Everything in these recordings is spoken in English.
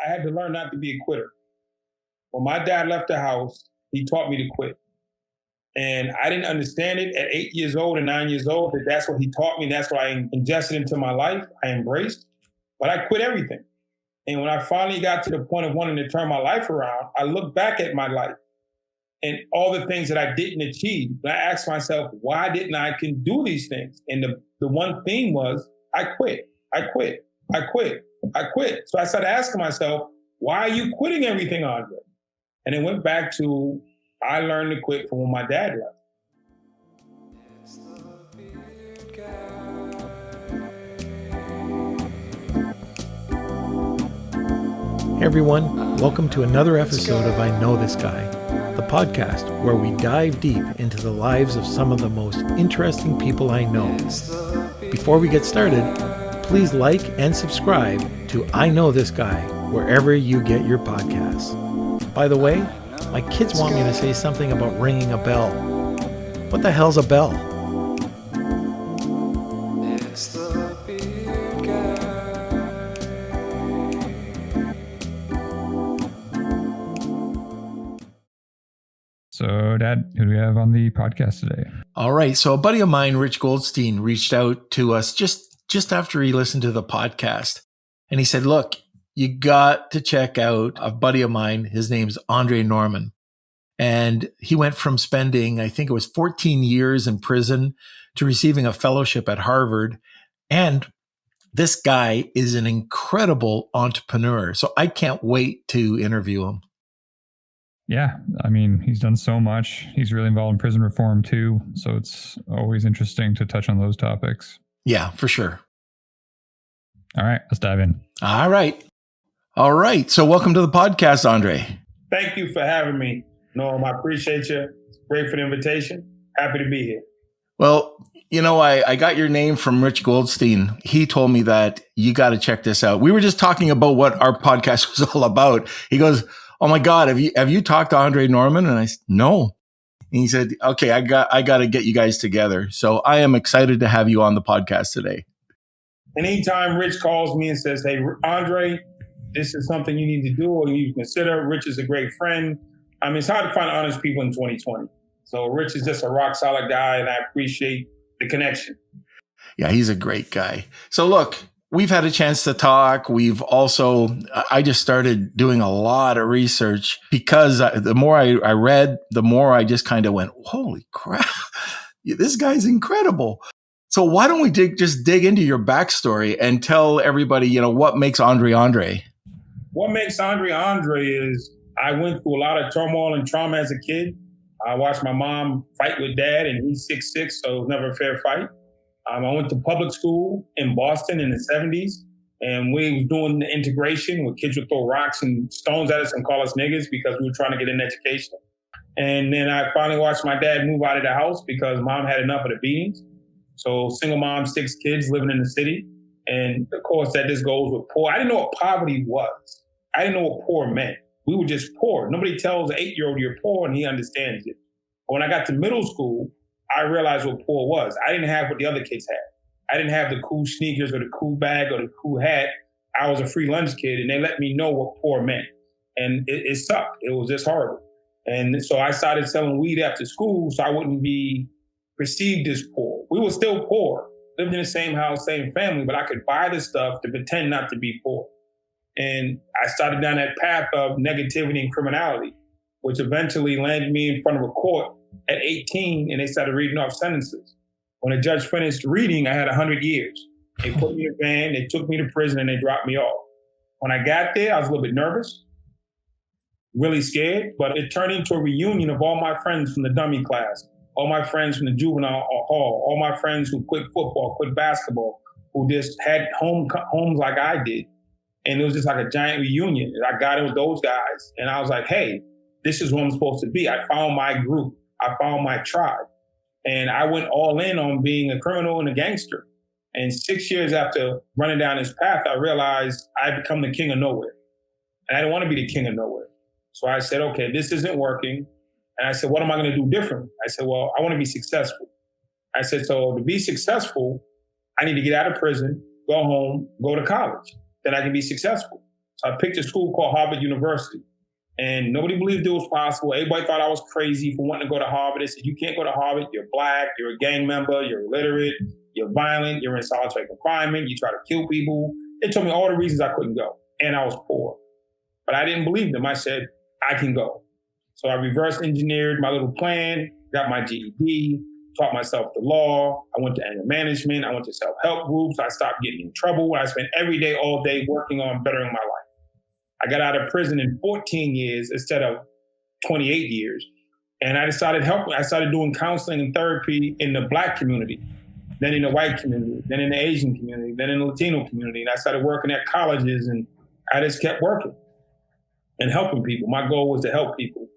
I had to learn not to be a quitter. When my dad left the house, he taught me to quit. And I didn't understand it at 8 years old and 9 years old, that that's what he taught me. That's what I ingested into my life. I embraced, but I quit everything. And when I finally got to the point of wanting to turn my life around, I looked back at my life and all the things that I didn't achieve. And I asked myself, why didn't I can do these things? And the one theme was, I quit. So I started asking myself, why are you quitting everything, Andre? And it went back to, I learned to quit from when my dad left. Hey everyone, welcome to another episode of I Know This Guy, the podcast where we dive deep into the lives of some of the most interesting people I know. Before we get started, please like and subscribe to I Know This Guy wherever you get your podcasts. By the way, my kids want me to say something about ringing a bell. What the hell's a bell? So, Dad, who do we have on the podcast today? All right. So a buddy of mine, Rich Goldstein, reached out to us just after he listened to the podcast. And he said, look, you got to check out a buddy of mine. His name's Andre Norman. And he went from spending, I think it was 14 years in prison to receiving a fellowship at Harvard. And this guy is an incredible entrepreneur. So I can't wait to interview him. Yeah, I mean, he's done so much. He's really involved in prison reform too. So it's always interesting to touch on those topics. Yeah, for sure. All right, let's dive in. All right. So welcome to the podcast, Andre. Thank you for having me, Norm. I appreciate you. It's great for the invitation. Happy to be here. Well, you know, I got your name from Rich Goldstein. He told me that you got to check this out. We were just talking about what our podcast was all about. He goes, oh my God, have you talked to Andre Norman? And I said, no. And he said, okay, I got to get you guys together. So I am excited to have you on the podcast today. Anytime Rich calls me and says, hey, Andre, this is something you need to do or you need to consider. Rich is a great friend. I mean, it's hard to find honest people in 2020. So Rich is just a rock solid guy and I appreciate the connection. Yeah, he's a great guy. So look, we've had a chance to talk. I just started doing a lot of research because the more I read, the more I just kind of went, holy crap, this guy's incredible. So why don't we just dig into your backstory and tell everybody, what makes Andre Andre? What makes Andre Andre is I went through a lot of turmoil and trauma as a kid. I watched my mom fight with dad and he's 6'6", so it was never a fair fight. I went to public school in Boston in the 70s, and we was doing the integration where kids would throw rocks and stones at us and call us niggas because we were trying to get an education. And then I finally watched my dad move out of the house because mom had enough of the beatings. So single mom, 6 kids living in the city. And of course, that just goes with poor. I didn't know what poverty was. I didn't know what poor meant. We were just poor. Nobody tells an 8-year-old you're poor and he understands it. But when I got to middle school, I realized what poor was. I didn't have what the other kids had. I didn't have the cool sneakers or the cool bag or the cool hat. I was a free lunch kid and they let me know what poor meant. And it sucked. It was just horrible. And so I started selling weed after school so I wouldn't be perceived as poor. We were still poor, lived in the same house, same family, but I could buy the stuff to pretend not to be poor. And I started down that path of negativity and criminality, which eventually landed me in front of a court at 18, and they started reading off sentences. When the judge finished reading, I had 100 years. They put me in a van, they took me to prison, and they dropped me off. When I got there, I was a little bit nervous, really scared, but it turned into a reunion of all my friends from the dummy class, all my friends from the juvenile hall, all my friends who quit football, quit basketball, who just had homes like I did. And it was just like a giant reunion. And I got in with those guys, and I was like, hey, this is who I'm supposed to be. I found my group. I found my tribe. And I went all in on being a criminal and a gangster. And 6 years after running down this path, I realized I'd become the king of nowhere. And I didn't want to be the king of nowhere. So I said, okay, this isn't working. And I said, what am I going to do different? I said, well, I want to be successful. I said, so to be successful, I need to get out of prison, go home, go to college. Then I can be successful. So I picked a school called Harvard University. And nobody believed it was possible. Everybody thought I was crazy for wanting to go to Harvard. They said, you can't go to Harvard. You're black. You're a gang member. You're illiterate. You're violent. You're in solitary confinement. You try to kill people. They told me all the reasons I couldn't go. And I was poor. But I didn't believe them. I said, I can go. So I reverse engineered my little plan, got my GED, taught myself the law. I went to anger management. I went to self-help groups. I stopped getting in trouble. I spent every day, all day working on bettering my life. I got out of prison in 14 years instead of 28 years. And I decided helping. I started doing counseling and therapy in the Black community, then in the white community, then in the Asian community, then in the Latino community. And I started working at colleges, and I just kept working and helping people. My goal was to help people.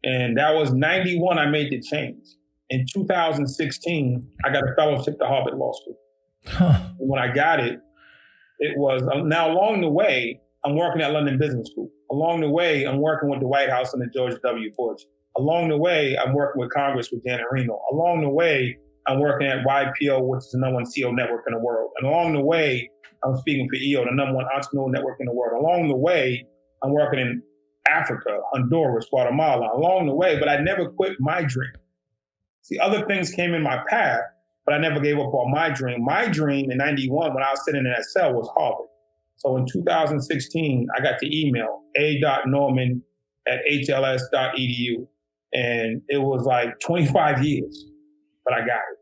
And that was 91, I made the change. In 2016, I got a fellowship to Harvard Law School. And when I got it, it was, now along the way, I'm working at London Business School. Along the way, I'm working with the White House under George W. Bush. Along the way, I'm working with Congress with Janet Reno. Along the way, I'm working at YPO, which is the number one CEO network in the world. And along the way, I'm speaking for EO, the number one entrepreneurial network in the world. Along the way, I'm working in Africa, Honduras, Guatemala. Along the way, but I never quit my dream. See, other things came in my path, but I never gave up on my dream. My dream in 91, when I was sitting in that cell, was Harvard. So in 2016, I got the email, a.norman@hls.edu. And it was like 25 years, but I got it.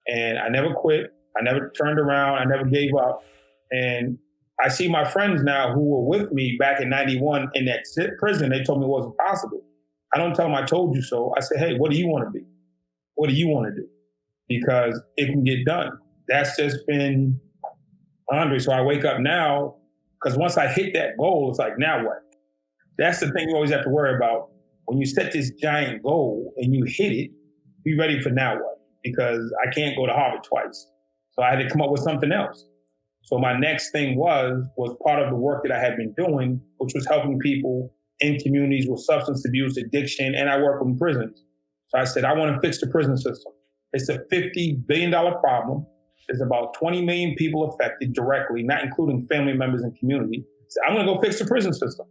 And I never quit. I never turned around. I never gave up. And I see my friends now who were with me back in 91 in that prison. They told me it wasn't possible. I don't tell them I told you so. I say, hey, what do you want to be? What do you want to do? Because it can get done. That's just been Andre. So I wake up now, because once I hit that goal, it's like, now what? That's the thing you always have to worry about. When you set this giant goal and you hit it, be ready for now what? Because I can't go to Harvard twice. So I had to come up with something else. So my next thing was part of the work that I had been doing, which was helping people in communities with substance abuse, addiction, and I work in prisons. So I said, I want to fix the prison system. It's a $50 billion problem. There's about 20 million people affected directly, not including family members and community. So I'm going to go fix the prison system.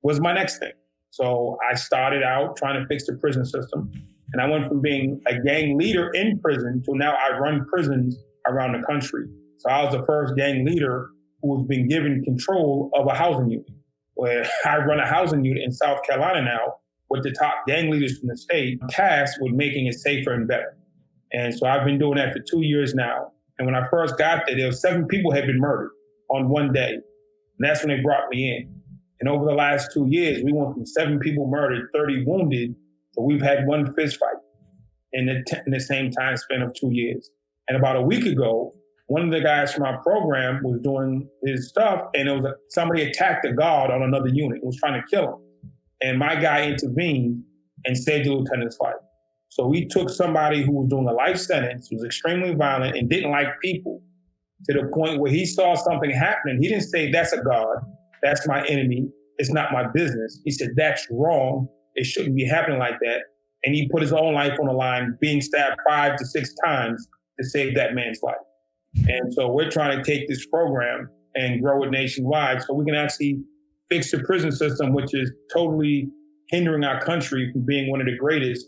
Was my next thing. So I started out trying to fix the prison system. And I went from being a gang leader in prison to now I run prisons around the country. So I was the first gang leader who was being given control of a housing unit, where I run a housing unit in South Carolina now with the top gang leaders from the state, tasked with making it safer and better. And so I've been doing that for 2 years now. And when I first got there was 7 people had been murdered on one day. And that's when they brought me in. And over the last 2 years, we went from 7 people murdered, 30 wounded, to we've had 1 fist fight in the same time span of 2 years. And about a week ago, one of the guys from our program was doing his stuff, and somebody attacked a guard on another unit and was trying to kill him. And my guy intervened and saved the lieutenant's life. So we took somebody who was doing a life sentence, was extremely violent and didn't like people, to the point where he saw something happening. He didn't say, that's a guard, that's my enemy, it's not my business. He said, that's wrong, it shouldn't be happening like that. And he put his own life on the line, being stabbed 5 to 6 times to save that man's life. And so we're trying to take this program and grow it nationwide so we can actually fix the prison system, which is totally hindering our country from being one of the greatest.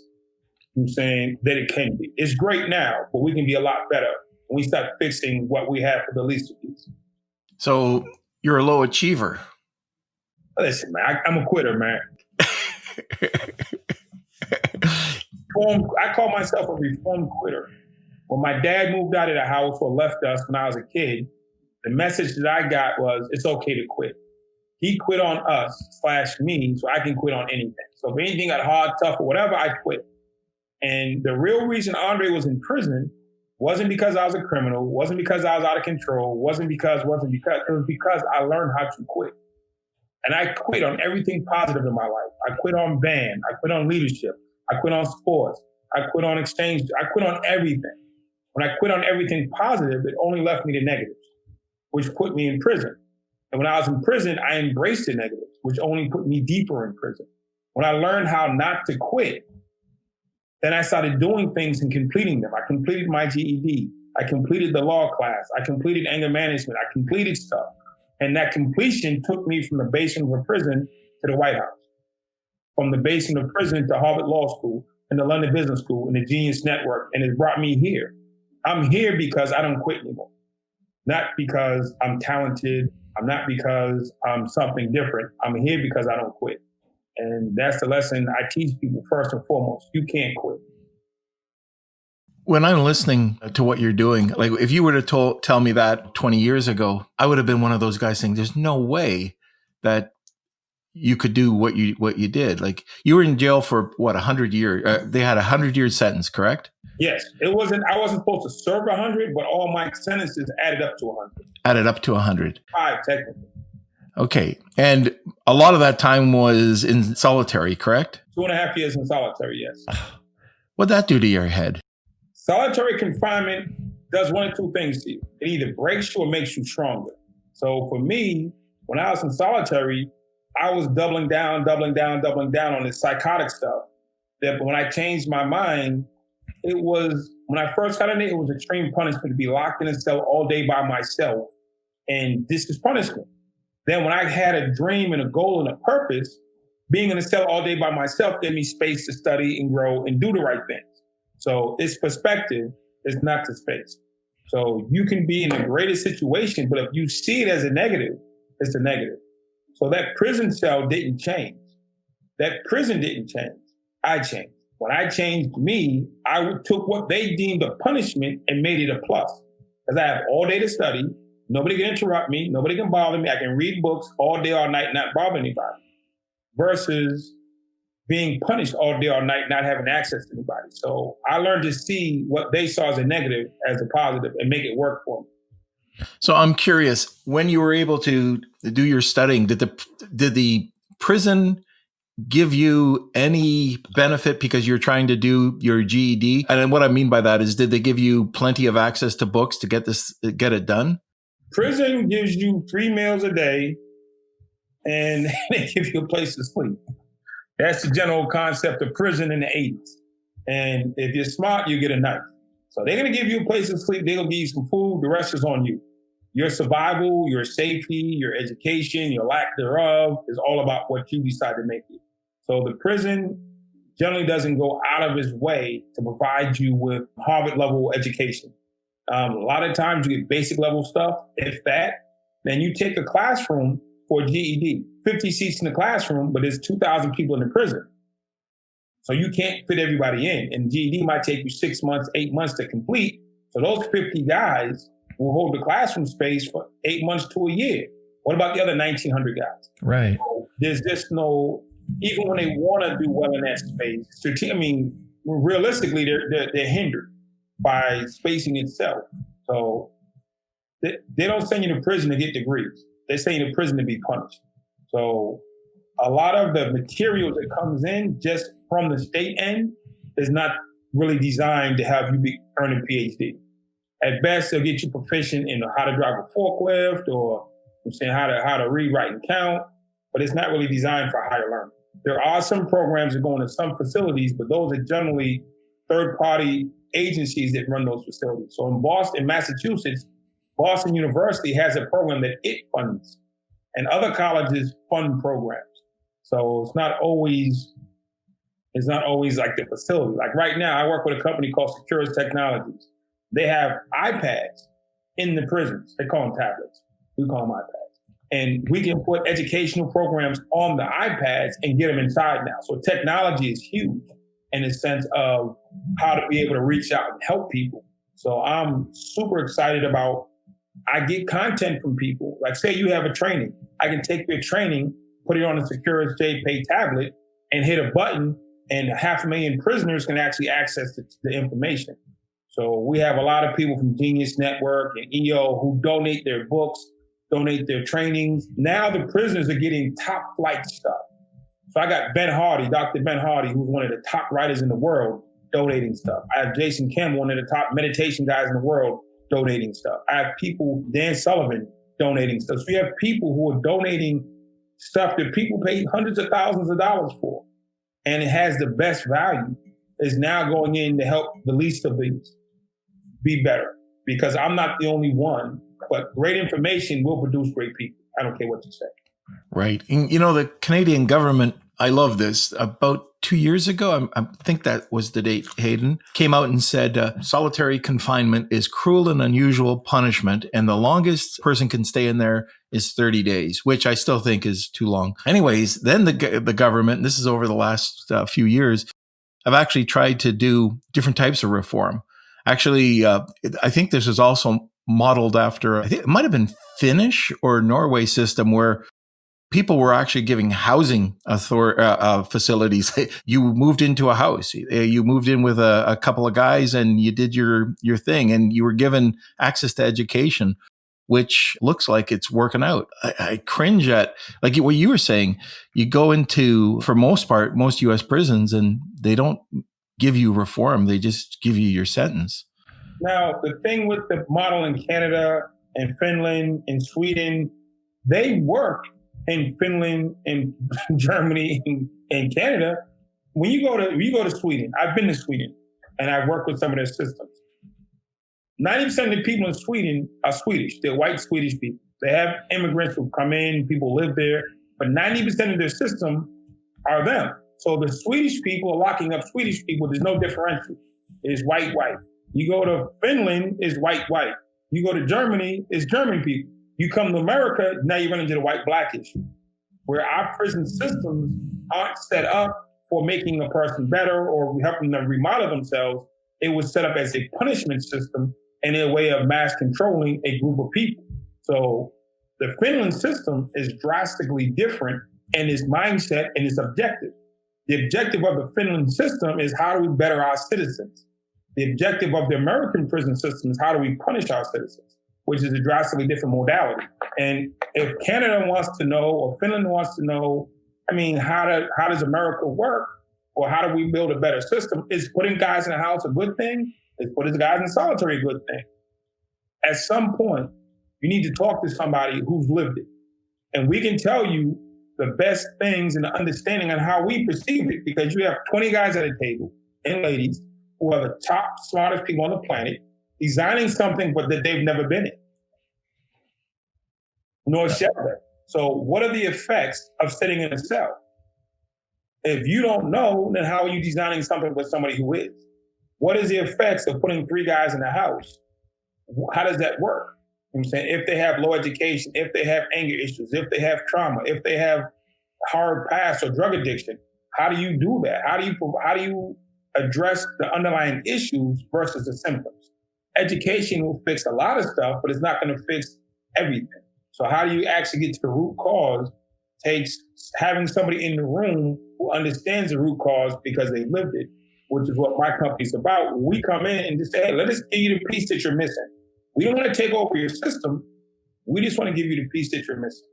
I'm saying that it can be. It's great now, but we can be a lot better when we start fixing what we have for the least of these. So you're a low achiever. Listen, man, I'm a quitter, man. I call myself a reformed quitter. When my dad moved out of the house or left us when I was a kid, the message that I got was, it's okay to quit. He quit on us / me, so I can quit on anything. So if anything got hard, tough, or whatever, I quit. And the real reason Andre was in prison wasn't because I was a criminal, wasn't because I was out of control, wasn't because, it was because I learned how to quit. And I quit on everything positive in my life. I quit on band, I quit on leadership, I quit on sports, I quit on exchange, I quit on everything. When I quit on everything positive, it only left me the negatives, which put me in prison. And when I was in prison, I embraced the negatives, which only put me deeper in prison. When I learned how not to quit, then I started doing things and completing them. I completed my GED. I completed the law class. I completed anger management. I completed stuff. And that completion took me from the basement of a prison to the White House, from the basement of prison to Harvard Law School and the London Business School and the Genius Network. And it brought me here. I'm here because I don't quit anymore. Not because I'm talented. I'm not because I'm something different. I'm here because I don't quit. And that's the lesson I teach people first and foremost. You can't quit. When I'm listening to what you're doing, like if you were to tell me that 20 years ago, I would have been one of those guys saying, there's no way that you could do what you did. Like you were in jail for what, 100 years? They had 100-year sentence, correct? Yes. I wasn't supposed to serve 100, but all my sentences added up to 100. Added up to 100. 5 technically. Okay. And a lot of that time was in solitary, correct? 2.5 years in solitary, yes. What'd that do to your head? Solitary confinement does one of two things to you. It either breaks you or makes you stronger. So for me, when I was in solitary, I was doubling down on this psychotic stuff. That when I changed my mind, when I first got in there, it was extreme punishment to be locked in a cell all day by myself. And this is punishment. Then when I had a dream and a goal and a purpose, being in a cell all day by myself gave me space to study and grow and do the right things. So it's perspective, it's not the space. So you can be in the greatest situation, but if you see it as a negative, it's a negative. So that prison cell didn't change. That prison didn't change. I changed. When I changed me, I took what they deemed a punishment and made it a plus. Because I have all day to study. Nobody can interrupt me. Nobody can bother me. I can read books all day, all night, not bother anybody. Versus being punished all day, all night, not having access to anybody. So I learned to see what they saw as a negative as a positive and make it work for me. So I'm curious, when you were able to do your studying, did the prison give you any benefit because you're trying to do your GED? And what I mean by that is, did they give you plenty of access to books to get it done? Prison gives you 3 meals a day and they give you a place to sleep. That's the general concept of prison in the 80s. And if you're smart, you get a knife. So they're going to give you a place to sleep. They're going to give you some food. The rest is on you. Your survival, your safety, your education, your lack thereof is all about what you decide to make it. So the prison generally doesn't go out of its way to provide you with Harvard-level education. A lot of times you get basic level stuff, if that. Then you take a classroom for GED. 50 seats in the classroom, but there's 2,000 people in the prison. So you can't fit everybody in. And GED might take you 6 months, 8 months to complete. So those 50 guys will hold the classroom space for 8 months to a year. What about the other 1,900 guys? Right. So there's just no, even when they want to do well in that space, realistically, they're hindered by spacing itself. So they don't send you to prison to get degrees. They send you to prison to be punished. So a lot of the materials that comes in just from the state end is not really designed to have you earn a PhD. At best, they'll get you proficient in how to drive a forklift or how to read, write, and count, but it's not really designed for higher learning. There are some programs that go into some facilities, but those are generally third-party agencies that run those facilities. So in Boston, Massachusetts, Boston University has a program that it funds, and other colleges fund programs. So it's not always like the facility. Like right now, I work with a company called Securus Technologies. They have iPads in the prisons. They call them tablets. We call them iPads. And we can put educational programs on the iPads and get them inside now. So technology is huge in the sense of how to be able to reach out and help people. So I'm super excited about, I get content from people. Like say you have a training. I can take your training, put it on a Securus JPay tablet and hit a button and 500,000 prisoners can actually access the information. So we have a lot of people from Genius Network and EO who donate their books, donate their trainings. Now the prisoners are getting top flight stuff. So I got Dr. Ben Hardy, who's one of the top writers in the world, donating stuff. I have Jason Campbell, one of the top meditation guys in the world, donating stuff. I have people, Dan Sullivan, donating stuff. So we have people who are donating stuff that people pay hundreds of thousands of dollars for. And it has the best value, is now going in to help the least of these be better. Because I'm not the only one, but great information will produce great people. I don't care what you say. Right. And, the Canadian government, I love this. About 2 years ago, I think that was the date, Hayden, came out and said solitary confinement is cruel and unusual punishment, and the longest person can stay in there is 30 days, which I still think is too long. Anyways, then the government, and this is over the last few years, have actually tried to do different types of reform. Actually, I think this is also modeled after, I think it might have been Finnish or Norway system, where people were actually giving housing facilities. You moved into a house. You moved in with a couple of guys and you did your thing, and you were given access to education, which looks like it's working out. I cringe at, like what you were saying, you go into, for most part, most U.S. prisons, and they don't give you reform. They just give you your sentence. Now, the thing with the model in Canada and Finland and Sweden, they work in Finland and Germany and Canada. When you go to Sweden, I've been to Sweden and I've worked with some of their systems. 90% of the people in Sweden are Swedish. They're white Swedish people. They have immigrants who come in, people live there, but 90% of their system are them. So the Swedish people are locking up Swedish people. There's no differential. It's white, white. You go to Finland, it's white, white. You go to Germany, it's German people. You come to America, now you run into the white-black issue, where our prison systems aren't set up for making a person better or helping them remodel themselves. It was set up as a punishment system and a way of mass controlling a group of people. So the Finland system is drastically different in its mindset and its objective. The objective of the Finland system is how do we better our citizens? The objective of the American prison system is how do we punish our citizens, which is a drastically different modality. And if Canada wants to know, or Finland wants to know, how does America work? Or how do we build a better system? Is putting guys in a house a good thing? Is putting guys in solitary a good thing? At some point, you need to talk to somebody who's lived it. And we can tell you the best things and the understanding on how we perceive it, because you have 20 guys at a table and ladies who are the top, smartest people on the planet, designing something but that they've never been in, nor shall they. So what are the effects of sitting in a cell? If you don't know, then how are you designing something with somebody who is? What is the effects of putting 3 guys in a house? How does that work? You know what I'm saying? If they have low education, if they have anger issues, if they have trauma, if they have hard past or drug addiction, how do you do that? How do you address the underlying issues versus the symptoms? Education will fix a lot of stuff, but it's not going to fix everything. So how do you actually get to the root cause? Takes having somebody in the room who understands the root cause because they lived it, which is what my company's about. We come in and just say, hey, let us give you the piece that you're missing. We don't want to take over your system. We just want to give you the piece that you're missing.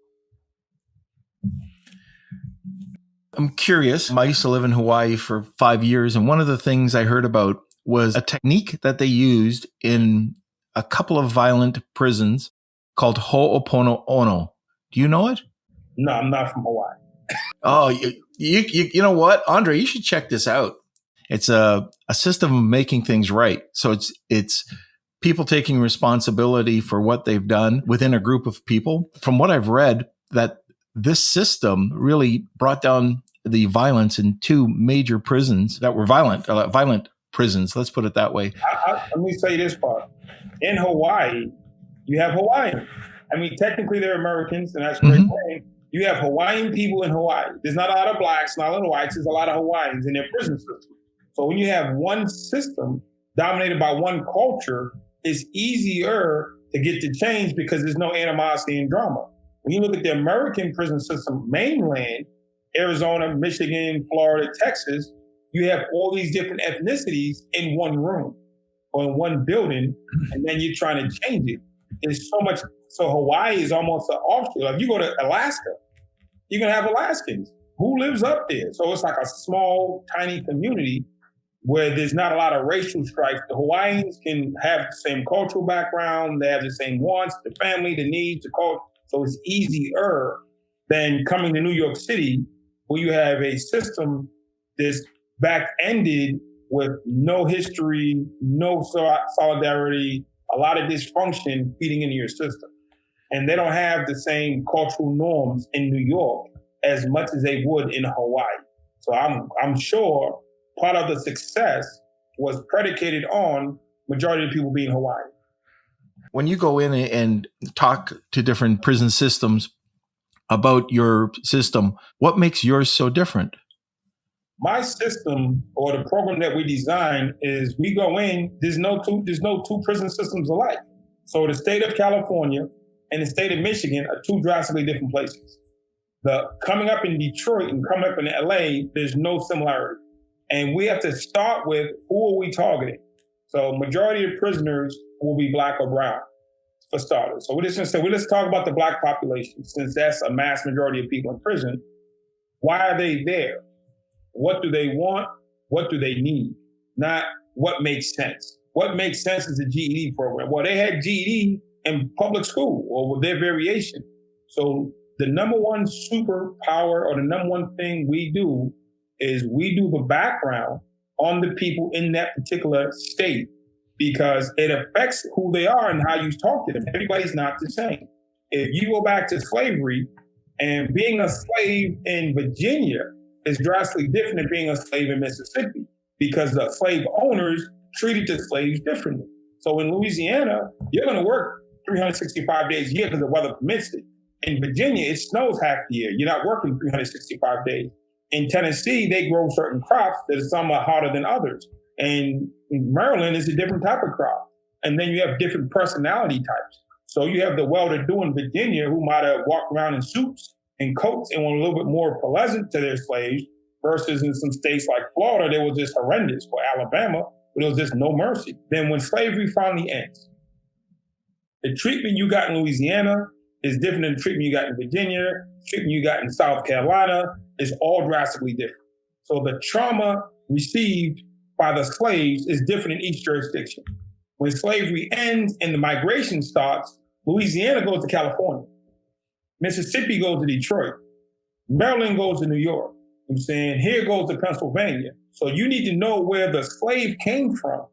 I'm curious. I used to live in Hawaii for 5 years, and one of the things I heard about was a technique that they used in a couple of violent prisons called ho'oponopono. Do you know it? No, I'm not from Hawaii. Oh, you know what, Andre? You should check this out. It's a system of making things right. So it's people taking responsibility for what they've done within a group of people. From what I've read, that this system really brought down the violence in 2 major prisons that were violent prisons. Let's put it that way. Let me say this part. In Hawaii, you have Hawaiians. Technically they're Americans, and that's a great thing. You have Hawaiian people in Hawaii. There's not a lot of blacks, not a lot of whites. There's a lot of Hawaiians in their prison system. So when you have one system dominated by one culture, it's easier to get to change because there's no animosity and drama. When you look at the American prison system, mainland, Arizona, Michigan, Florida, Texas, you have all these different ethnicities in one room or in one building, and then you're trying to change it. There's so much. So Hawaii is almost an offshoot. Like you go to Alaska, you're going to have Alaskans. Who lives up there? So it's like a small, tiny community where there's not a lot of racial strife. The Hawaiians can have the same cultural background. They have the same wants, the family, the needs, the culture. So it's easier than coming to New York City where you have a system that's back-ended with no history, no solidarity, a lot of dysfunction feeding into your system. and they don't have the same cultural norms in New York as much as they would in Hawaii. So I'm sure part of the success was predicated on majority of people being Hawaiian. When you go in and talk to different prison systems about your system, what makes yours so different? My system, or the program that we design, is we go in, there's no two prison systems alike. So the state of California and the state of Michigan are two drastically different places. The coming up in Detroit and coming up in LA, there's no similarity. And we have to start with, who are we targeting? So majority of prisoners will be Black or brown, for starters. So we're just gonna say, let's talk about the Black population, since that's a mass majority of people in prison. Why are they there? What do they want? What do they need? Not what makes sense. What makes sense is the GED program. Well, they had GED in public school, or with their variation. So the number one superpower, or the number one thing we do, is we do the background on the people in that particular state, because it affects who they are and how you talk to them. Everybody's not the same. If you go back to slavery, and being a slave in Virginia is drastically different than being a slave in Mississippi, because the slave owners treated the slaves differently. So in Louisiana, you're going to work 365 days a year because the weather permits it. In Virginia, it snows half the year. You're not working 365 days. In Tennessee, they grow certain crops that some are harder than others. And in Maryland, it's a different type of crop. And then you have different personality types. So you have the well-to-do in Virginia who might have walked around in suits and coats and were a little bit more pleasant to their slaves, versus in some states like Florida, they were just horrendous, or Alabama, but there was just no mercy. Then when slavery finally ends, the treatment you got in Louisiana is different than the treatment you got in Virginia, the treatment you got in South Carolina is all drastically different. So the trauma received by the slaves is different in each jurisdiction. When slavery ends and the migration starts, Louisiana goes to California. Mississippi goes to Detroit. Maryland goes to New York. I'm saying, here goes to Pennsylvania. So you need to know where the slave came from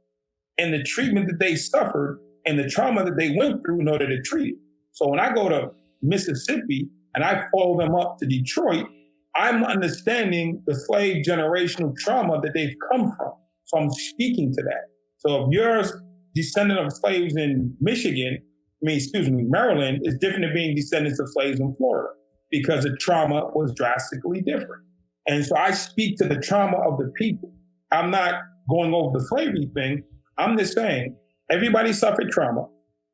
and the treatment that they suffered and the trauma that they went through in order to treat it. So when I go to Mississippi and I follow them up to Detroit, I'm understanding the slave generational trauma that they've come from. So I'm speaking to that. So if you're a descendant of slaves in Maryland, is different than being descendants of slaves in Florida, because the trauma was drastically different. And so I speak to the trauma of the people. I'm not going over the slavery thing. I'm just saying everybody suffered trauma,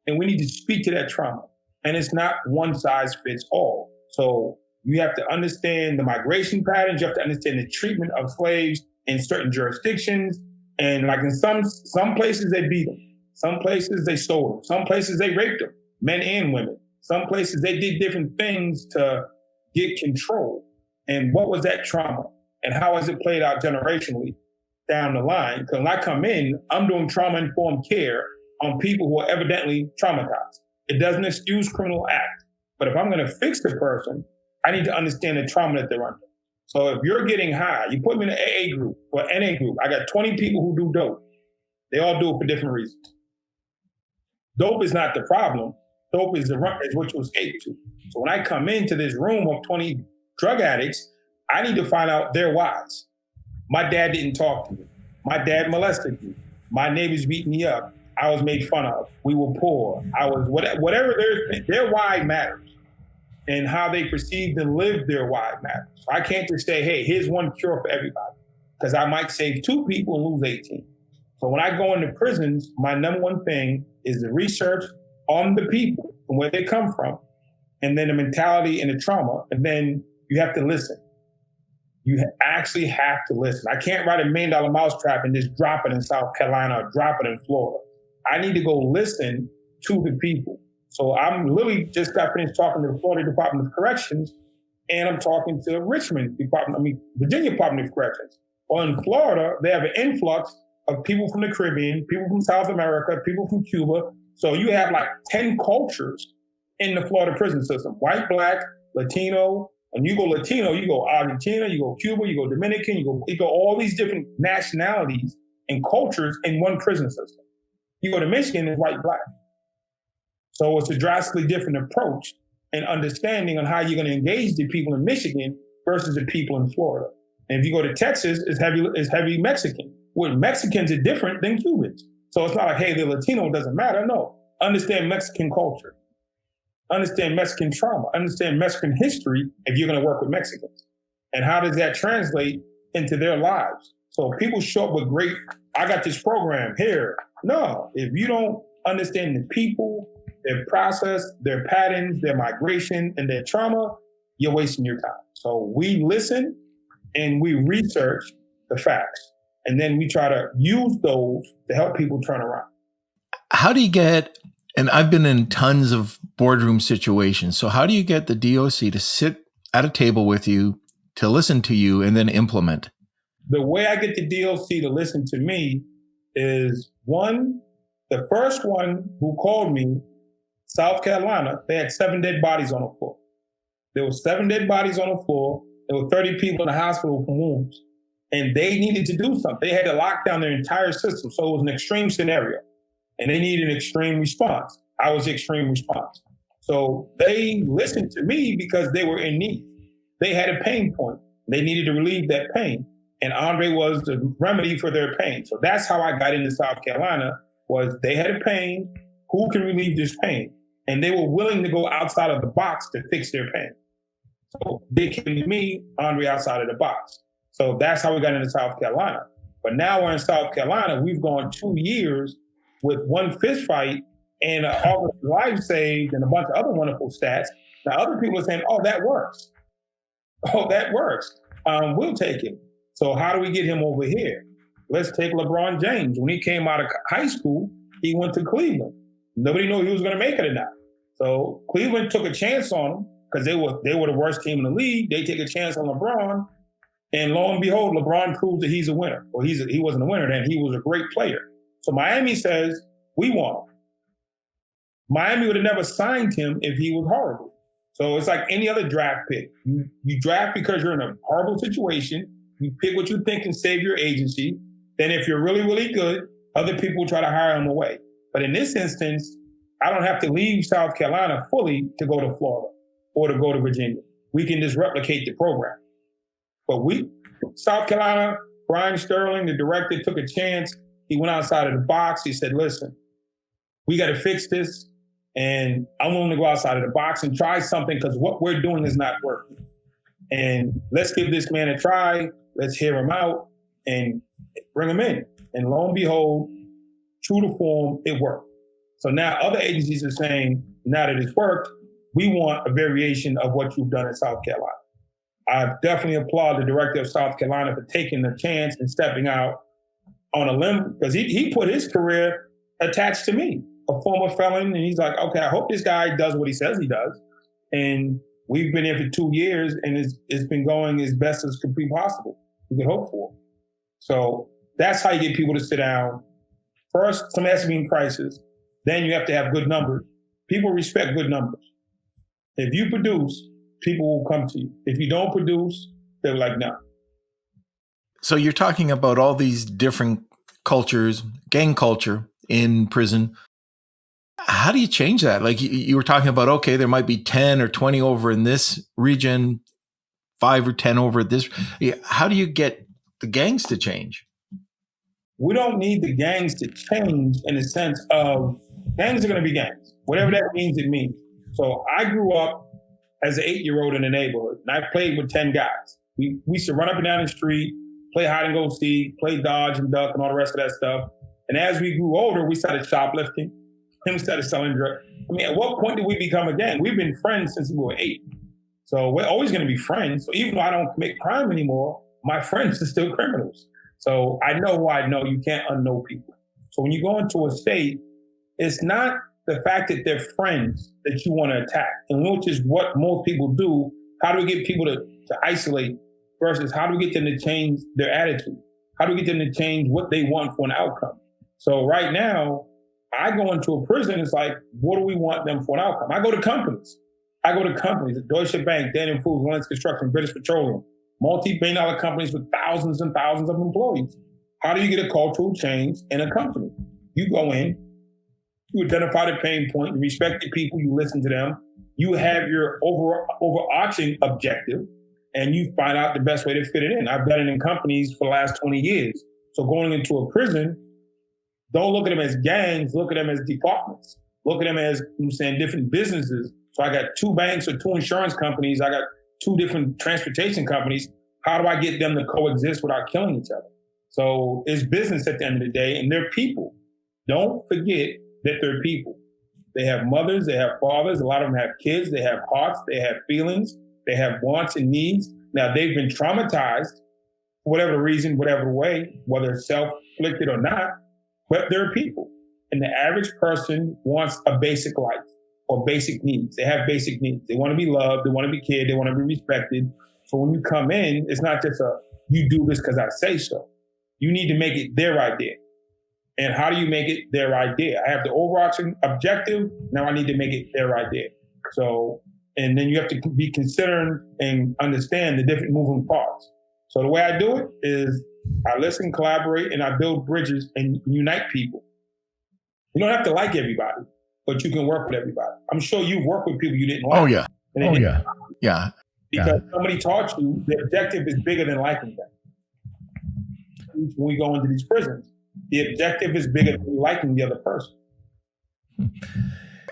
and we need to speak to that trauma. And it's not one size fits all. So you have to understand the migration patterns. You have to understand the treatment of slaves in certain jurisdictions. And like in some places they beat them. Some places they stole them. Some places they raped them, men and women. Some places they did different things to get control. And what was that trauma? And how has it played out generationally down the line? Because when I come in, I'm doing trauma-informed care on people who are evidently traumatized. It doesn't excuse criminal act. But if I'm going to fix the person, I need to understand the trauma that they're under. So if you're getting high, you put me in an AA group or NA group. I got 20 people who do dope. They all do it for different reasons. Dope is not the problem. Dope is what you escape to. So when I come into this room of 20 drug addicts, I need to find out their whys. My dad didn't talk to me. My dad molested me. My neighbors beat me up. I was made fun of. We were poor. I was whatever their why matters. And how they perceive and live their why matters. So I can't just say, hey, here's one cure for everybody, because I might save 2 people and lose 18. So when I go into prisons, my number one thing is the research on the people and where they come from, and then the mentality and the trauma. And then you have to listen. You actually have to listen. I can't write $1 million mousetrap and just drop it in South Carolina or drop it in Florida. I need to go listen to the people. So I'm literally just got finished talking to the Florida Department of Corrections, and I'm talking to Virginia Department of Corrections. Well, in Florida, they have an influx of people from the Caribbean, people from South America, people from Cuba. So you have like 10 cultures in the Florida prison system: white, black, Latino. And you go Latino, you go Argentina, you go Cuba, you go Dominican, you go all these different nationalities and cultures in one prison system. You go to Michigan, it's white, black. So it's a drastically different approach and understanding on how you're going to engage the people in Michigan versus the people in Florida. And if you go to Texas, it's heavy Mexican. Well, Mexicans are different than Cubans. So it's not like, hey, they're Latino, it doesn't matter. No. Understand Mexican culture. Understand Mexican trauma. Understand Mexican history if you're going to work with Mexicans. And how does that translate into their lives? So people show up with great, I got this program here. No, if you don't understand the people, their process, their patterns, their migration, and their trauma, you're wasting your time. So we listen and we research the facts. And then we try to use those to help people turn around. How do you get, and I've been in tons of boardroom situations, so how do you get the DOC to sit at a table with you, to listen to you, and then implement? The way I get the DOC to listen to me is, one, the first one who called me, South Carolina, they had 7 dead bodies on the floor. There were 7 dead bodies on the floor. There were 30 people in the hospital from wounds. And they needed to do something. They had to lock down their entire system. So it was an extreme scenario. And they needed an extreme response. I was the extreme response. So they listened to me because they were in need. They had a pain point. They needed to relieve that pain. And Andre was the remedy for their pain. So that's how I got into South Carolina, was they had a pain. Who can relieve this pain? And they were willing to go outside of the box to fix their pain. So they came to me, Andre, outside of the box. So that's how we got into South Carolina. But now we're in South Carolina. We've gone 2 years with 1 fist fight and all the lives saved and a bunch of other wonderful stats. Now other people are saying, oh, that works. Oh, that works. We'll take him. So how do we get him over here? Let's take LeBron James. When he came out of high school, he went to Cleveland. Nobody knew he was going to make it or not. So Cleveland took a chance on him because they were the worst team in the league. They take a chance on LeBron. And lo and behold, LeBron proves that he's a winner. Well, he wasn't a winner then. He was a great player. So Miami says, we want him. Miami would have never signed him if he was horrible. So it's like any other draft pick. You draft because you're in a horrible situation. You pick what you think can save your agency. Then if you're really, really good, other people try to hire him away. But in this instance, I don't have to leave South Carolina fully to go to Florida or to go to Virginia. We can just replicate the program. But South Carolina, Brian Sterling, the director, took a chance. He went outside of the box. He said, listen, we got to fix this. And I'm willing to go outside of the box and try something because what we're doing is not working. And let's give this man a try. Let's hear him out and bring him in. And lo and behold, true to form, it worked. So now other agencies are saying, now that it's worked, we want a variation of what you've done in South Carolina. I definitely applaud the director of South Carolina for taking the chance and stepping out on a limb because he put his career attached to me, a former felon. And he's like, okay, I hope this guy does what he says he does. And we've been here for 2 years and it's been going as best as could be possible. We could hope for. So that's how you get people to sit down. First, somebody has to be in crisis. Then you have to have good numbers. People respect good numbers. If you produce, people will come to you. If you don't produce, they're like, no. So you're talking about all these different cultures, gang culture in prison. How do you change that? Like you were talking about, okay, there might be 10 or 20 over in this region, 5 or 10 over this. How do you get the gangs to change? We don't need the gangs to change in the sense of gangs are going to be gangs. Whatever that means, it means. So I grew up as an 8-year-old in the neighborhood, and I played with 10 guys. We used to run up and down the street, play hide and go seek, play dodge and duck and all the rest of that stuff. And as we grew older, we started shoplifting and we started selling drugs. I mean, at what point did we become a gang? We've been friends since we were 8. So we're always going to be friends. So even though I don't commit crime anymore, my friends are still criminals. So I know who I know. You can't unknow people. So when you go into a state, it's not the fact that they're friends that you want to attack, and which is what most people do. How do we get people to isolate versus how do we get them to change their attitude? How do we get them to change what they want for an outcome? So right now, I go into a prison, it's like, what do we want them for an outcome? I go to companies. Deutsche Bank, Daniel Foods, Lens Construction, British Petroleum, multi-billion-dollar companies with thousands and thousands of employees. How do you get a cultural change in a company? You go in, You identify the pain point, you respect the people, you listen to them, you have your overarching objective, and you find out the best way to fit it in. I've done it in companies for the last 20 years. So going into a prison, don't look at them as gangs, look at them as departments. Look at them as, I'm saying, different businesses. So I got 2 banks or 2 insurance companies. I got 2 different transportation companies. How do I get them to coexist without killing each other? So it's business at the end of the day, and they're people. Don't forget that they're people. They have mothers, they have fathers, a lot of them have kids, they have hearts, they have feelings, they have wants and needs. Now, they've been traumatized for whatever reason, whatever way, whether it's self-inflicted or not, but they're people. And the average person wants a basic life or basic needs. They have basic needs. They want to be loved, they want to be cared, they want to be respected. So when you come in, it's not just you do this because I say so. You need to make it their idea. And how do you make it their idea? I have the overarching objective. Now I need to make it their idea. So, and then you have to be considering and understand the different moving parts. So the way I do it is I listen, collaborate, and I build bridges and unite people. You don't have to like everybody, but you can work with everybody. I'm sure you've worked with people you didn't like. Oh, yeah. Yeah. Because somebody taught you the objective is bigger than liking them. When we go into these prisons, the objective is bigger than liking the other person.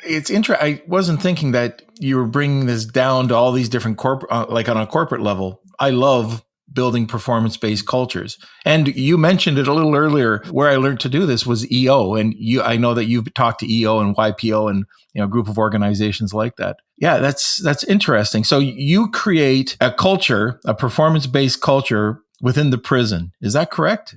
It's interesting. I wasn't thinking that you were bringing this down to all these different like on a corporate level. I love building performance-based cultures. And you mentioned it a little earlier. Where I learned to do this was EO. And I know that you've talked to EO and YPO and a group of organizations like that. Yeah, that's interesting. So you create a culture, a performance-based culture within the prison. Is that correct?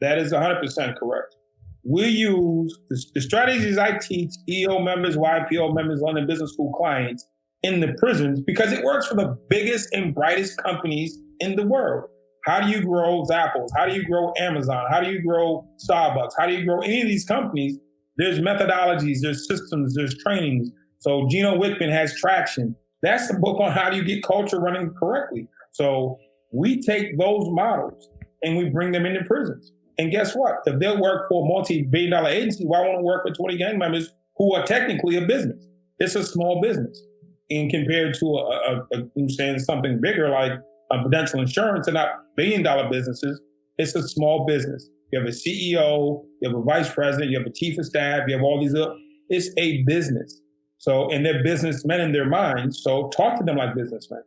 That is 100% correct. We use the strategies I teach EO members, YPO members, London Business School clients in the prisons because it works for the biggest and brightest companies in the world. How do you grow Zappos? How do you grow Amazon? How do you grow Starbucks? How do you grow any of these companies? There's methodologies, there's systems, there's trainings. So Gino Wickman has Traction. That's the book on how do you get culture running correctly. So we take those models and we bring them into prisons. And guess what? If they'll work for a multi-billion-dollar agency, why won't it work for 20 gang members who are technically a business? It's a small business. And compared to I'm saying something bigger like a Prudential Insurance, and not billion-dollar businesses, it's a small business. You have a CEO, you have a vice president, you have a chief of staff, you have all these other, it's a business. So, and they're businessmen in their minds. So talk to them like businessmen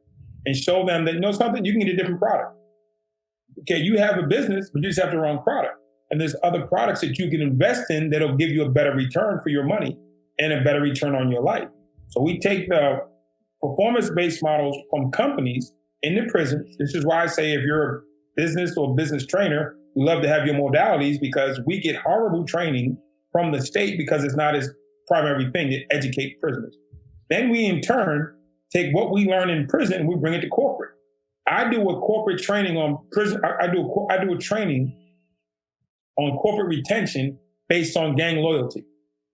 and show them that, something, you can get a different product. Okay, you have a business, but you just have the wrong product. And there's other products that you can invest in that'll give you a better return for your money and a better return on your life. So we take the performance-based models from companies in the prisons. This is why I say if you're a business or business trainer, we love to have your modalities because we get horrible training from the state because it's not its primary thing to educate prisoners. Then we in turn take what we learn in prison and we bring it to corporate. I do a corporate training on prison. I do a training on corporate retention based on gang loyalty.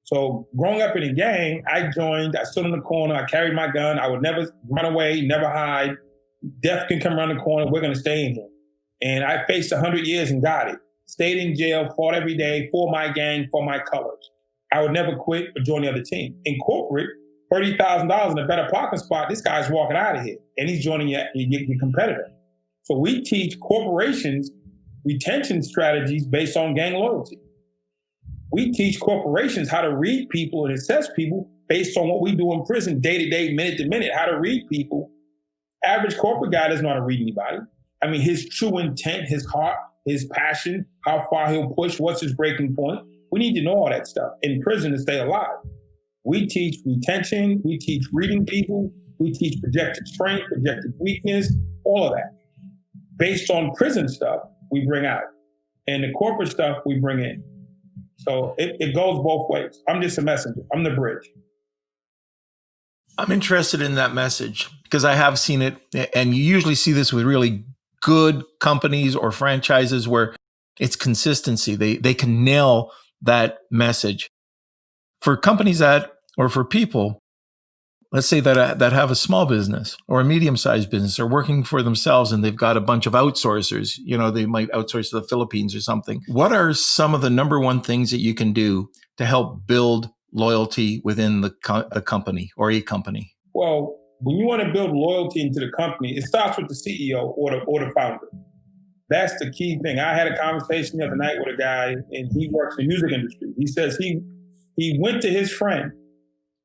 So growing up in a gang, I stood in the corner, I carried my gun. I would never run away, never hide. Death can come around the corner. We're going to stay in here. And I faced 100 years and got it. Stayed in jail, fought every day for my gang, for my colors. I would never quit or join the other team. In corporate, $30,000 in a better parking spot, this guy's walking out of here and he's joining your competitor. So we teach corporations retention strategies based on gang loyalty. We teach corporations how to read people and assess people based on what we do in prison, day to day, minute to minute, how to read people. Average corporate guy doesn't know how to read anybody. I mean, his true intent, his heart, his passion, how far he'll push, what's his breaking point. We need to know all that stuff in prison to stay alive. We teach retention, we teach reading people, we teach projected strength, projected weakness, all of that. Based on prison stuff, we bring out. And the corporate stuff, we bring in. So it goes both ways. I'm just a messenger. I'm the bridge. I'm interested in that message because I have seen it. And you usually see this with really good companies or franchises where it's consistency. They can nail that message. For companies or for people, let's say that have a small business or a medium-sized business or working for themselves and they've got a bunch of outsourcers, they might outsource to the Philippines or something. What are some of the number one things that you can do to help build loyalty within the company or a company? Well, when you want to build loyalty into the company, it starts with the CEO or the founder. That's the key thing. I had a conversation the other night with a guy, and he works in the music industry. He says he went to his friend,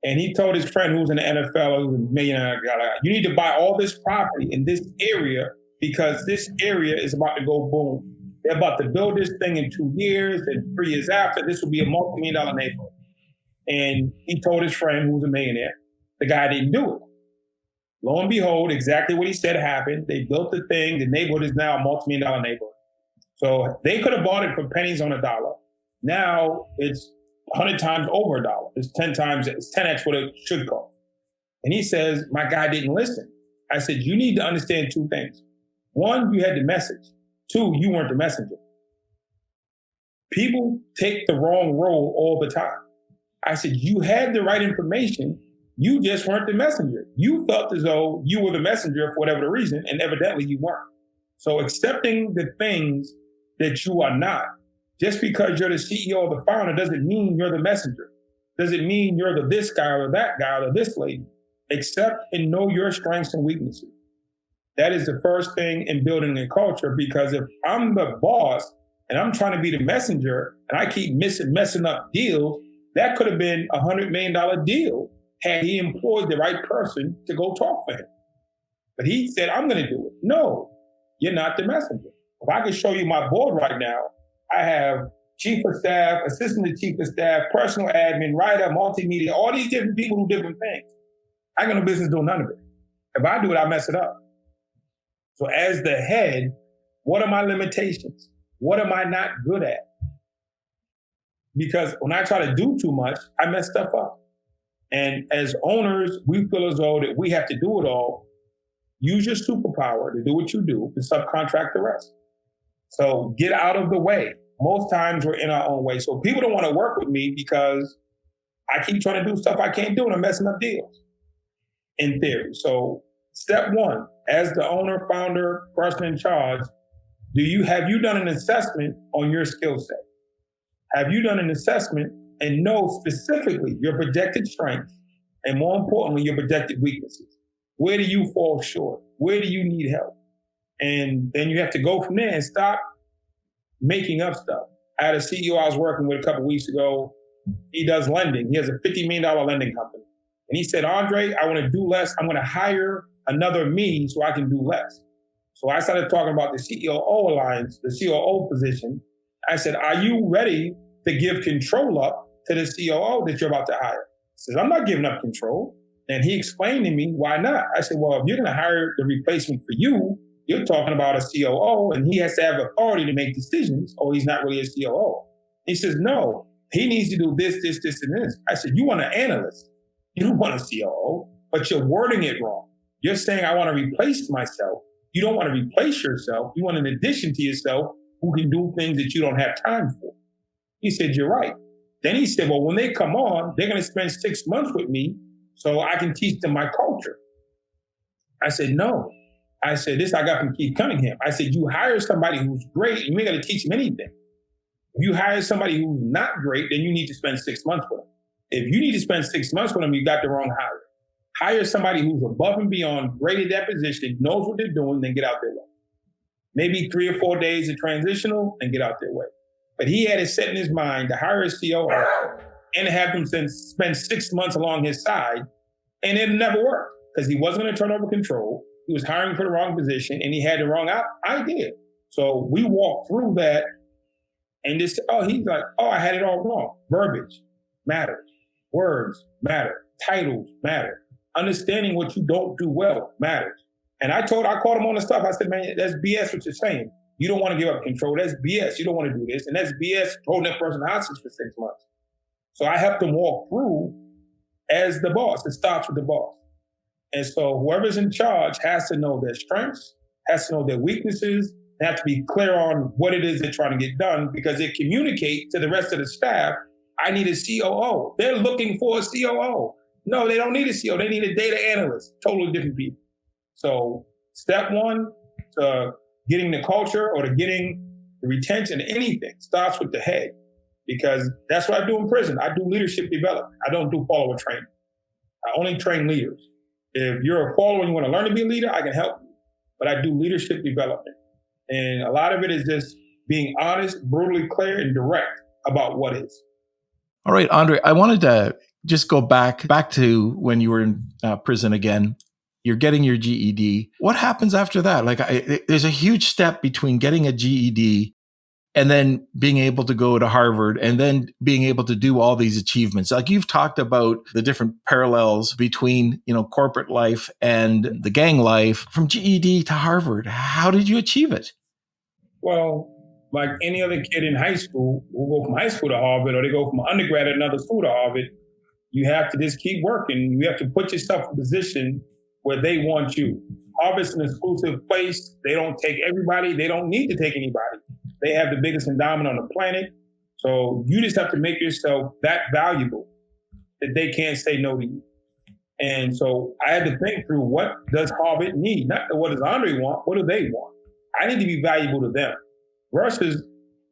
and he told his friend who's in the NFL, who's a millionaire guy, you need to buy all this property in this area because this area is about to go boom. They're about to build this thing in 2 years, and 3 years after, this will be a multi-million-dollar neighborhood. And he told his friend who's a millionaire. The guy didn't do it. Lo and behold, exactly what he said happened. They built the thing. The neighborhood is now a multi-million-dollar neighborhood. So they could have bought it for pennies on a dollar. Now it's 100 times over a dollar. It's 10x what it should cost. And he says, my guy didn't listen. I said, you need to understand 2 things. 1, you had the message. 2, you weren't the messenger. People take the wrong role all the time. I said, you had the right information. You just weren't the messenger. You felt as though you were the messenger for whatever the reason, and evidently you weren't. So accepting the things that you are not, just because you're the CEO or the founder doesn't mean you're the messenger. Doesn't mean you're the this guy or that guy or this lady. Accept and know your strengths and weaknesses. That is the first thing in building a culture, because if I'm the boss and I'm trying to be the messenger and I keep messing up deals, that could have been a $100 million deal had he employed the right person to go talk for him. But he said, I'm going to do it. No, you're not the messenger. If I could show you my board right now, I have chief of staff, assistant to chief of staff, personal admin, writer, multimedia, all these different people do different things. I got no business doing none of it. If I do it, I mess it up. So as the head, what are my limitations? What am I not good at? Because when I try to do too much, I mess stuff up. And as owners, we feel as though that we have to do it all. Use your superpower to do what you do and subcontract the rest. So get out of the way. Most times we're in our own way. So people don't want to work with me because I keep trying to do stuff I can't do and I'm messing up deals, in theory. So step 1, as the owner, founder, person in charge, have you done an assessment on your skill set? Have you done an assessment and know specifically your projected strengths and, more importantly, your projected weaknesses? Where do you fall short? Where do you need help? And then you have to go from there and stop making up stuff. I had a CEO I was working with a couple of weeks ago. He does lending. He has a $50 million lending company. And he said, Andre, I want to do less. I'm going to hire another me so I can do less. So I started talking about the COO alliance, the COO position. I said, are you ready to give control up to the COO that you're about to hire? He says, I'm not giving up control. And he explained to me, why not? I said, well, if you're going to hire the replacement for you, you're talking about a COO and he has to have authority to make decisions, or he's not really a COO. He says, no, he needs to do this, this, this, and this. I said, you want an analyst. You don't want a COO, but you're wording it wrong. You're saying, I want to replace myself. You don't want to replace yourself. You want an addition to yourself who can do things that you don't have time for. He said, you're right. Then he said, well, when they come on, they're going to spend 6 months with me so I can teach them my culture. I said, no. I said, this I got from Keith Cunningham. I said, you hire somebody who's great, you ain't got to teach them anything. If you hire somebody who's not great, then you need to spend 6 months with them. If you need to spend 6 months with them, you got the wrong hire. Hire somebody who's above and beyond, great at that position, knows what they're doing, then get out their way. Maybe 3 or 4 days of transitional and get out their way. But he had it set in his mind to hire a COO and have them spend 6 months along his side, and it never worked because he wasn't going to turn over control. He was hiring for the wrong position, and he had the wrong idea. So we walked through that, and he's like, I had it all wrong. Verbiage matters. Words matter. Titles matter. Understanding what you don't do well matters. And I called him on the stuff. I said, man, that's BS what you're saying. You don't want to give up control. That's BS. You don't want to do this. And that's BS holding that person hostage for 6 months. So I helped them walk through as the boss. It starts with the boss. And so whoever's in charge has to know their strengths, has to know their weaknesses, they have to be clear on what it is they're trying to get done, because they communicate to the rest of the staff, I need a COO. They're looking for a COO. No, they don't need a COO. They need a data analyst. Totally different people. So step 1 to getting the culture or to getting the retention, anything starts with the head. because that's what I do in prison. I do leadership development. I don't do follower training. I only train leaders. If you're a follower and you want to learn to be a leader, I can help you. But I do leadership development. And a lot of it is just being honest, brutally clear, and direct about what is. All right, Andre, I wanted to just go back to when you were in prison again. You're getting your GED. What happens after that? Like, there's a huge step between getting a GED and then being able to go to Harvard and then being able to do all these achievements. Like, you've talked about the different parallels between, corporate life and the gang life from GED to Harvard. How did you achieve it? Well, like any other kid in high school who go from high school to Harvard, or they go from undergrad at another school to Harvard, you have to just keep working. You have to put yourself in a position where they want you. Harvard's an exclusive place. They don't take everybody. They don't need to take anybody. They have the biggest endowment on the planet. So you just have to make yourself that valuable that they can't say no to you. And so I had to think through, what does Harvard need? Not what does Andre want, what do they want? I need to be valuable to them versus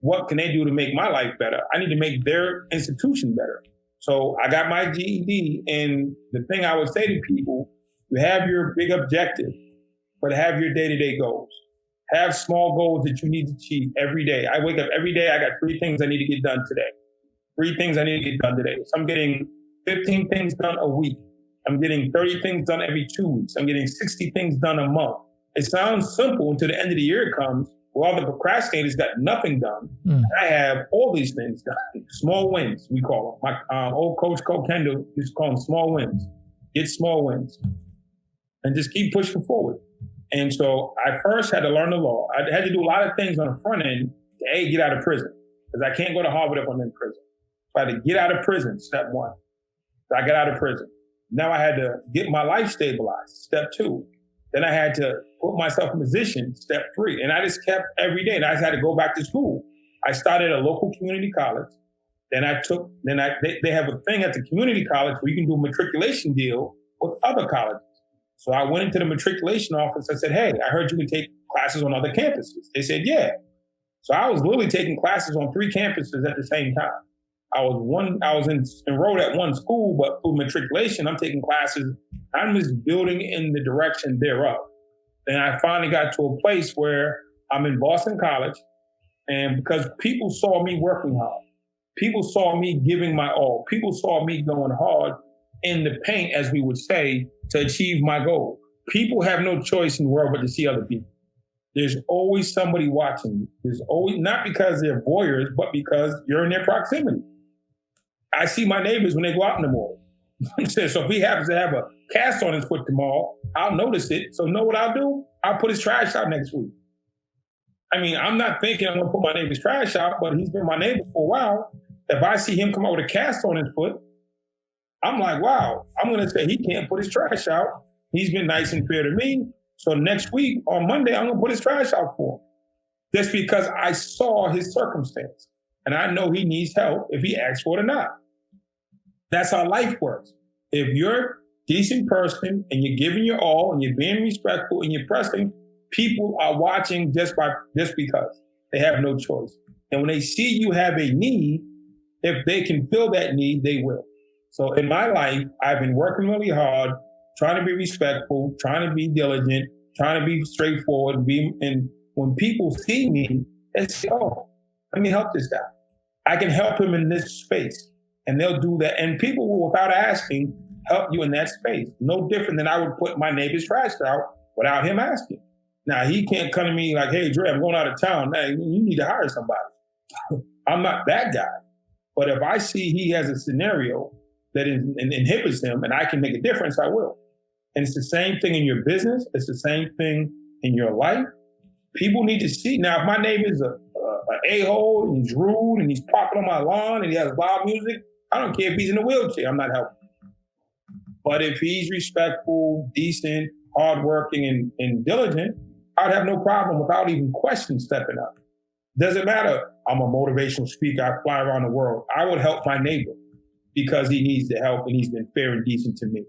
what can they do to make my life better? I need to make their institution better. So I got my GED, and the thing I would say to people, you have your big objective, but have your day-to-day goals. Have small goals that you need to achieve every day. I wake up every day, I got 3 things I need to get done today. 3 things I need to get done today. So I'm getting 15 things done a week. I'm getting 30 things done every 2 weeks. I'm getting 60 things done a month. It sounds simple until the end of the year comes. Well, the procrastinators got nothing done. I have all these things done. Small wins, we call them. My old coach, Coach Kendall, used to call them small wins. Get small wins. And just keep pushing forward. And so I first had to learn the law. I had to do a lot of things on the front end to, get out of prison. Because I can't go to Harvard if I'm in prison. So I had to get out of prison, step 1. So I got out of prison. Now I had to get my life stabilized, step 2. Then I had to put myself in position, step 3. And I just kept every day. And I just had to go back to school. I started at a local community college. Then they have a thing at the community college where you can do a matriculation deal with other colleges. So I went into the matriculation office. I said, hey, I heard you can take classes on other campuses. They said, yeah. So I was literally taking classes on 3 campuses at the same time. I was enrolled at one school, but through matriculation, I'm taking classes. I'm just building in the direction thereof. And I finally got to a place where I'm in Boston College. And because people saw me working hard, people saw me giving my all, people saw me going hard in the paint, as we would say, to achieve my goal. People have no choice in the world but to see other people. There's always somebody watching you. There's always, not because they're voyeurs, but because you're in their proximity. I see my neighbors when they go out in the morning. So if he happens to have a cast on his foot tomorrow, I'll notice it. So know what I'll do? I'll put his trash out next week. I mean, I'm not thinking I'm going to put my neighbor's trash out, but he's been my neighbor for a while. If I see him come out with a cast on his foot, I'm like, wow, I'm going to say he can't put his trash out. He's been nice and fair to me. So next week on Monday, I'm going to put his trash out for him. Just because I saw his circumstance. And I know he needs help if he asks for it or not. That's how life works. If you're a decent person and you're giving your all and you're being respectful and you're pressing, people are watching just because they have no choice. And when they see you have a need, if they can fill that need, they will. So in my life, I've been working really hard, trying to be respectful, trying to be diligent, trying to be straightforward. And when people see me, they say, oh, let me help this guy. I can help him in this space. And they'll do that. And people will, without asking, help you in that space. No different than I would put my neighbor's trash out without him asking. Now, he can't come to me like, hey, Dre, I'm going out of town. Now, you need to hire somebody. I'm not that guy. But if I see he has a scenario that inhibits him and I can make a difference, I will. And it's the same thing in your business. It's the same thing in your life. People need to see. Now, if my neighbor's an a-hole and he's rude and he's parking on my lawn and he has loud music, I don't care if he's in a wheelchair. I'm not helping. But if he's respectful, decent, hardworking, and diligent, I'd have no problem without even question stepping up. Doesn't matter. I'm a motivational speaker. I fly around the world. I would help my neighbor because he needs the help and he's been fair and decent to me.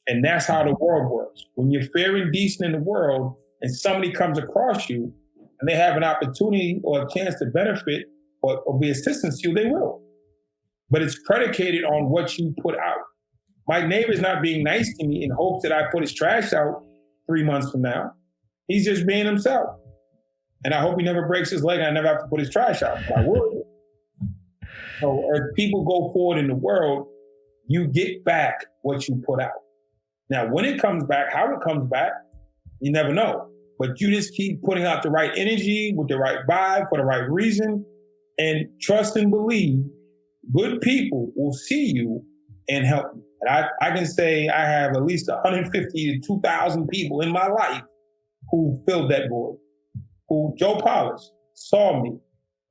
And that's how the world works. When you're fair and decent in the world and somebody comes across you and they have an opportunity or a chance to benefit, or be assistance to you, they will. But it's predicated on what you put out. My neighbor's not being nice to me in hopes that I put his trash out 3 months from now. He's just being himself. And I hope he never breaks his leg and I never have to put his trash out. I would. So as people go forward in the world, you get back what you put out. Now, when it comes back, how it comes back, you never know. But you just keep putting out the right energy with the right vibe for the right reason, and trust and believe good people will see you and help you. And I can say I have at least 150 to 2,000 people in my life who filled that void, who Joe Polish saw me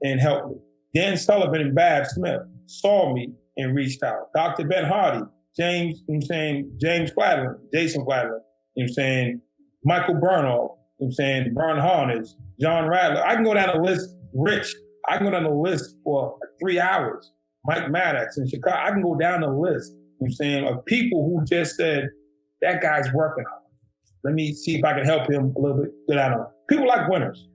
and helped me. Dan Sullivan and Bab Smith saw me and reached out. Dr. Ben Hardy, James Fladlin, Jason Fladlin, Michael Burnoff, Bern Harness, John Radler. I can go down the list, Rich. I can go down the list for 3 hours. Mike Maddox in Chicago. I can go down the list, of people who just said, that guy's working hard. Let me see if I can help him a little bit. People like winners.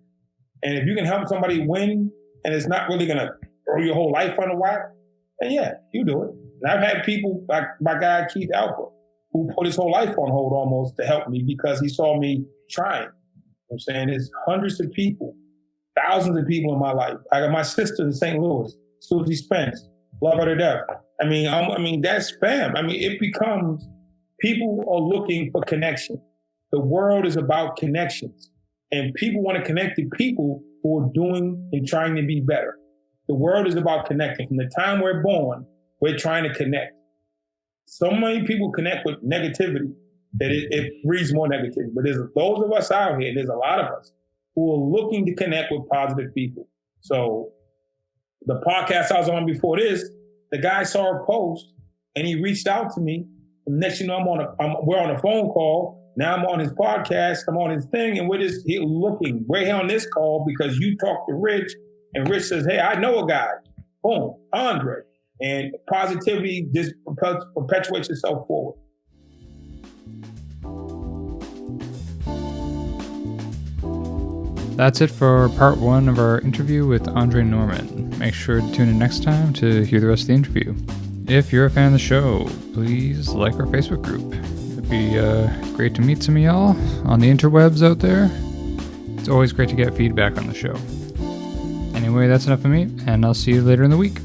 And if you can help somebody win and it's not really going to throw your whole life on the whack, then yeah, you do it. And I've had people like my guy Keith Alpha, who put his whole life on hold almost to help me because he saw me trying. There's hundreds of people, thousands of people in my life. I got my sister in St. Louis, Susie Spence, love her to death. That's fam. It becomes, people are looking for connection. The world is about connections, and people want to connect to people who are doing and trying to be better. The world is about connecting. From the time we're born, we're trying to connect. So many people connect with negativity that it breeds more negativity. But there's those of us out here, there's a lot of us who are looking to connect with positive people. So the podcast I was on before this, the guy saw a post and he reached out to me. And next you know, we're on a phone call. Now I'm on his podcast, I'm on his thing, and we're looking. We're here on this call because you talked to Rich, and Rich says, hey, I know a guy. Boom, Andre. And positivity just perpetuates itself forward. That's it for part 1 of our interview with Andre Norman. Make sure to tune in next time to hear the rest of the interview. If you're a fan of the show, please like our Facebook group. It'd be great to meet some of y'all on the interwebs out there. It's always great to get feedback on the show. Anyway, that's enough of me, and I'll see you later in the week.